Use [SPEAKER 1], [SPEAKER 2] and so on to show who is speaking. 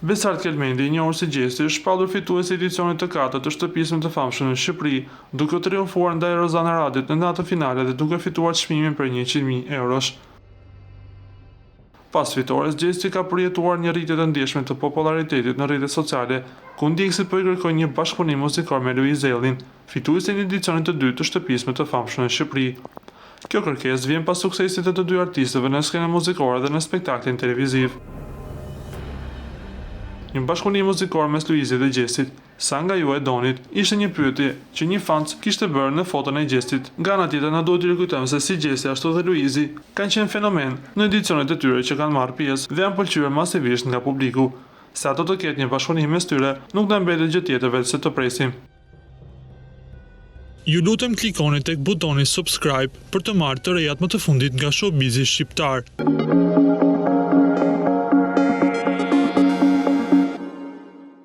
[SPEAKER 1] Besart Kelmendi, i njohur si Gjesti, është shpallur fituesi i edicionit të 4 të shtëpisë më të famshme në Shqipëri, duke triumfuar ndaj Rozana Radit në natën finale dhe duke fituar çmimin për 100.000 eurosh. Pas fitores, Gjesti ka përjetuar një rritje të ndjeshme të popularitetit në rrjetet sociale, ku ndjekësit po i kërkojnë një bashkëpunim muzikor me Luiz Ellin, fituesin e edicionit të 2 të shtëpisë më të famshme në Shqipëri. Kjo kërkesë vjen pas suksesit të dy artistëve në skenën muzikore dhe në spektaklin televiziv. Një bashkëpunim muzikor mes Luizit dhe Gjestit, sa nga ju e donit, ishte një pyetje që një fans kishte bërë në foton e Gjestit. Nga ana tjetër na duhet të rikujtojmë se si Gjesti ashtu dhe Luizi kanë qenë fenomen në edicionet e tyre që kanë marrë pjesë dhe janë pëlqyer masivisht nga publiku. Se ato të ketë një bashkëpunim mes tyre, nuk na mbetet gjë tjetër veç se të presim. Ju lutem klikoni tek butoni subscribe për të marrë të rejat më të fundit nga showbizi shqiptar.